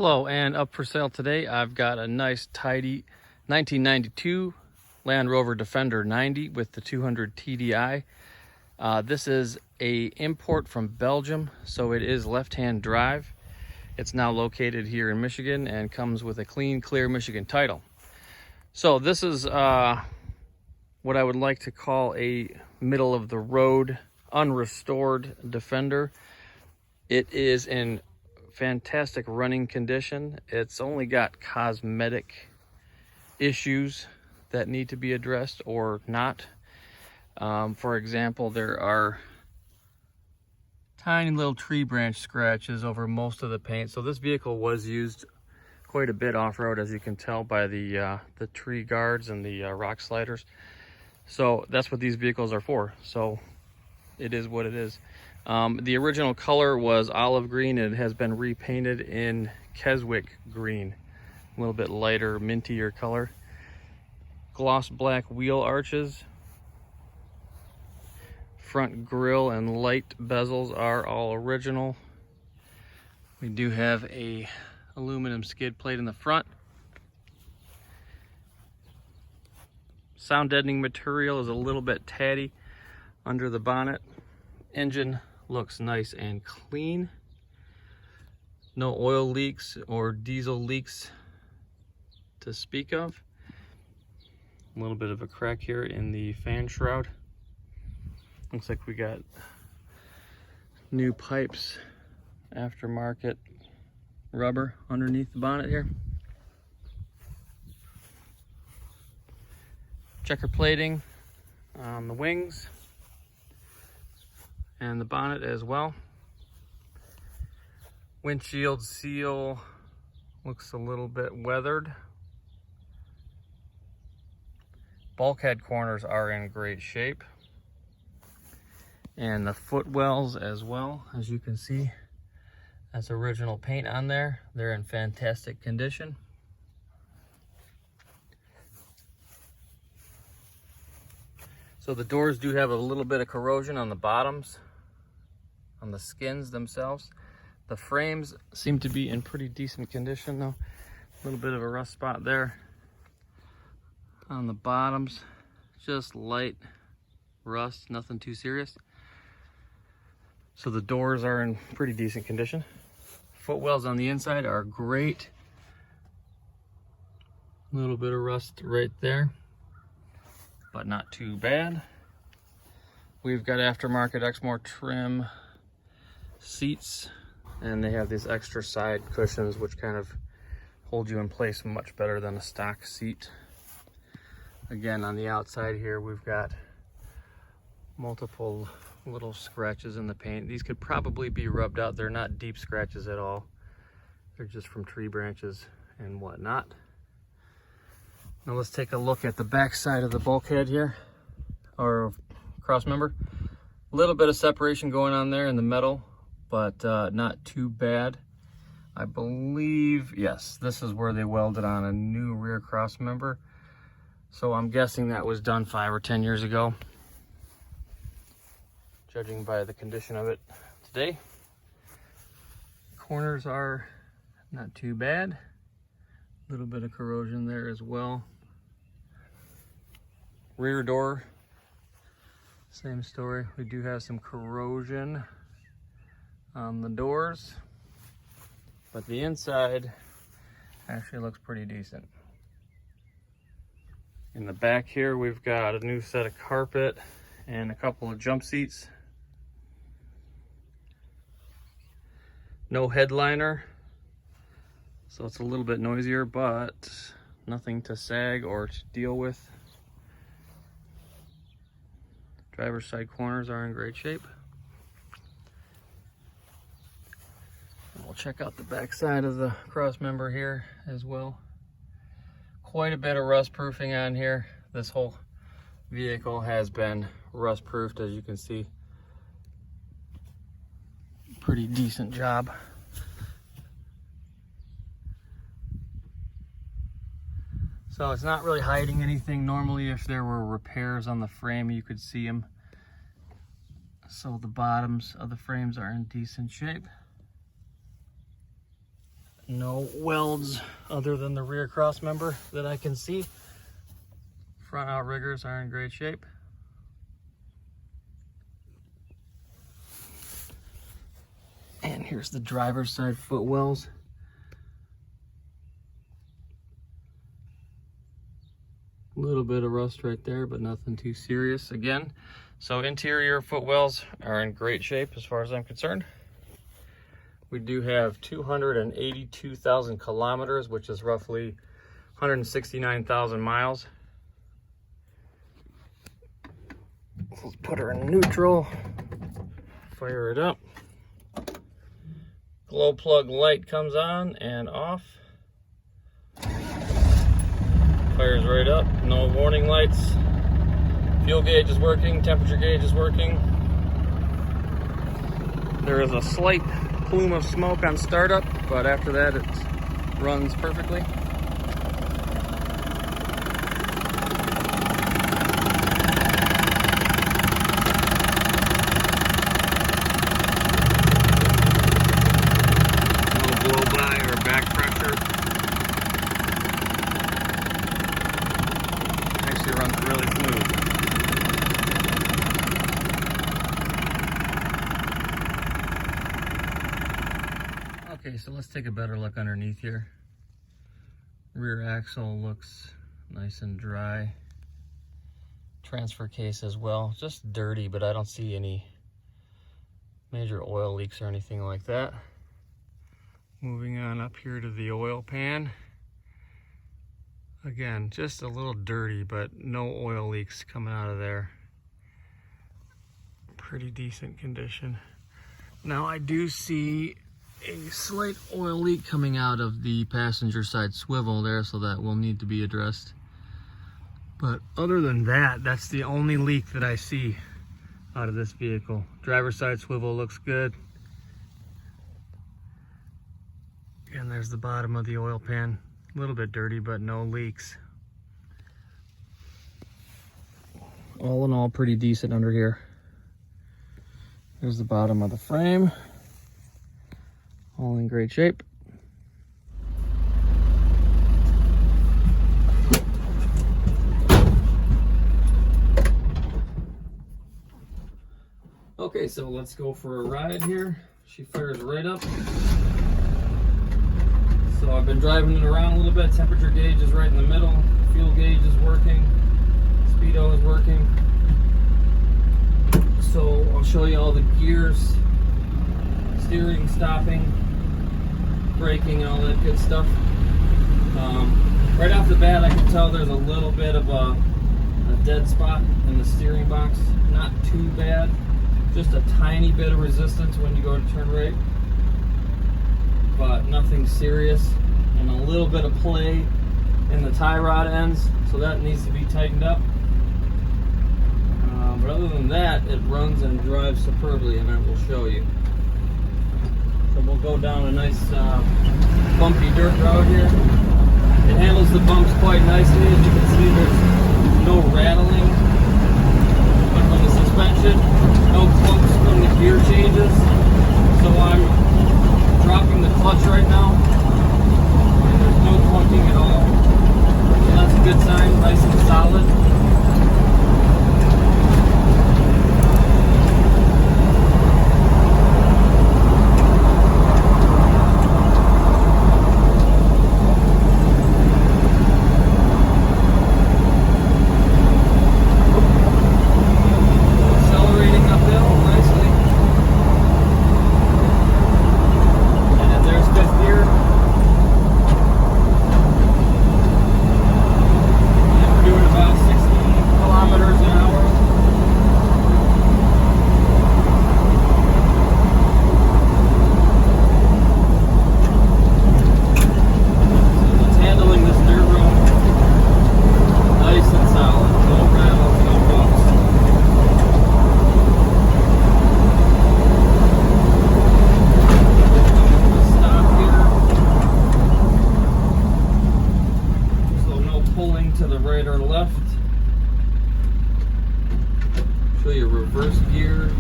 Hello, and up for sale today I've got a nice tidy 1992 Land Rover Defender 90 with the 200 TDI. This is a import from Belgium, so it is left-hand drive. It's now located here in Michigan and comes with a clean, clear Michigan title. So this is what I would like to call a middle-of-the-road, unrestored Defender. It is in fantastic running condition. It's only got cosmetic issues that need to be addressed or not. For example, there are tiny little tree branch scratches over most of the paint. So this vehicle was used quite a bit off-road, as you can tell by the tree guards and the rock sliders. So that's what these vehicles are for. So it is what it is. The original color was olive green, and it has been repainted in Keswick green, a little bit lighter, mintier color. Gloss black wheel arches. Front grille and light bezels are all original. We do have a aluminum skid plate in the front. Sound deadening material is a little bit tatty under the bonnet. Engine looks nice and clean. No oil leaks or diesel leaks to speak of. A little bit of a crack here in the fan shroud. Looks like we got new pipes, aftermarket rubber underneath the bonnet here. Checker plating on the wings and the bonnet as well. Windshield seal looks a little bit weathered. Bulkhead corners are in great shape. And the footwells as well, as you can see, that's original paint on there. They're in fantastic condition. So the doors do have a little bit of corrosion on the bottoms, on the skins themselves. The frames seem to be in pretty decent condition though. A little bit of a rust spot there on the bottoms. Just light rust, nothing too serious. So the doors are in pretty decent condition. Footwells on the inside are great. A little bit of rust right there, but not too bad. We've got aftermarket Exmoor trim seats, and they have these extra side cushions which kind of hold you in place much better than a stock seat. Again, on the outside here, we've got multiple little scratches in the paint. These could probably be rubbed out. They're not deep scratches at all. They're just from tree branches and whatnot. Now let's take a look at the back side of the bulkhead here, or cross member. A little bit of separation going on there in the metal, but not too bad. I believe, yes, this is where they welded on a new rear cross member. So I'm guessing that was done 5 or 10 years ago, judging by the condition of it today. Corners are not too bad. A little bit of corrosion there as well. Rear door, same story. We do have some corrosion on the doors, but the inside actually looks pretty decent. In the back here, we've got a new set of carpet and a couple of jump seats. No headliner, so it's a little bit noisier, but nothing to sag or to deal with. Driver's side corners are in great shape. And we'll check out the back side of the cross member here as well. Quite a bit of rust proofing on here. This whole vehicle has been rust proofed, as you can see. Pretty decent job. So it's not really hiding anything. Normally, if there were repairs on the frame, you could see them. So the bottoms of the frames are in decent shape. No welds other than the rear cross member that I can see. Front outriggers are in great shape. And here's the driver's side footwells. A little bit of rust right there, but nothing too serious again. So interior footwells are in great shape as far as I'm concerned. We do have 282,000 kilometers, which is roughly 169,000 miles. Let's put her in neutral, fire it up. Glow plug light comes on and off. Fires right up, no warning lights. Fuel gauge is working, temperature gauge is working. There is a slight plume of smoke on startup, but after that it runs perfectly. No blow by or back pressure. Actually runs really smooth. Okay, so let's take a better look underneath here. Rear axle looks nice and dry. Transfer case as well, just dirty, but I don't see any major oil leaks or anything like that. Moving on up here to the oil pan. Again, just a little dirty, but no oil leaks coming out of there. Pretty decent condition. Now I do see a slight oil leak coming out of the passenger side swivel there, so that will need to be addressed. But other than that, that's the only leak that I see out of this vehicle. Driver's side swivel looks good. And there's the bottom of the oil pan. A little bit dirty, but no leaks. All in all, pretty decent under here. There's the bottom of the frame. All in great shape. Okay, so let's go for a ride here. She fires right up. So I've been driving it around a little bit. Temperature gauge is right in the middle. Fuel gauge is working. Speedo is working. So I'll show you all the gears, steering, stopping, braking, all that good stuff. Right off the bat, I can tell there's a little bit of a dead spot in the steering box. Not too bad. Just a tiny bit of resistance when you go to turn right, but nothing serious. And a little bit of play in the tie rod ends, so that needs to be tightened up. But other than that, it runs and drives superbly, and I will show you. So we'll go down a nice bumpy dirt road here. It handles the bumps quite nicely. As you can see, there's no rattling from the suspension, no clumps from the gear changes. So I'm dropping the clutch right now, and there's no clunking at all. So that's a good sign, nice and solid. To the right or left. Show you reverse gear.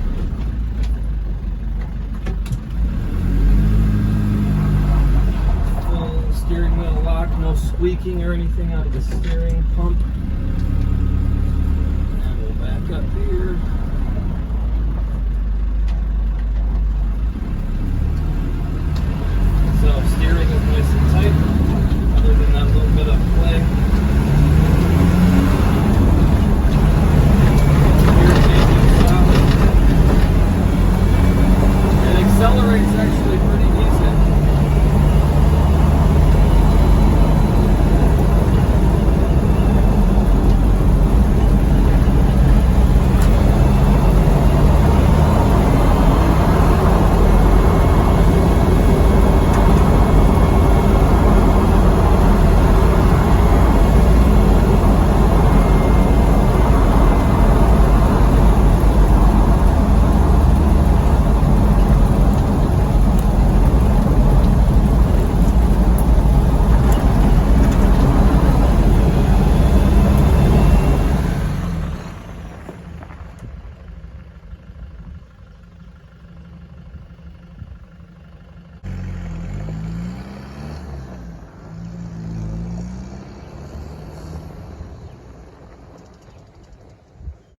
steering wheel lock, no squeaking or anything out of the steering pump. And we'll back up here. So steering is nice and tight, other than that little bit of play.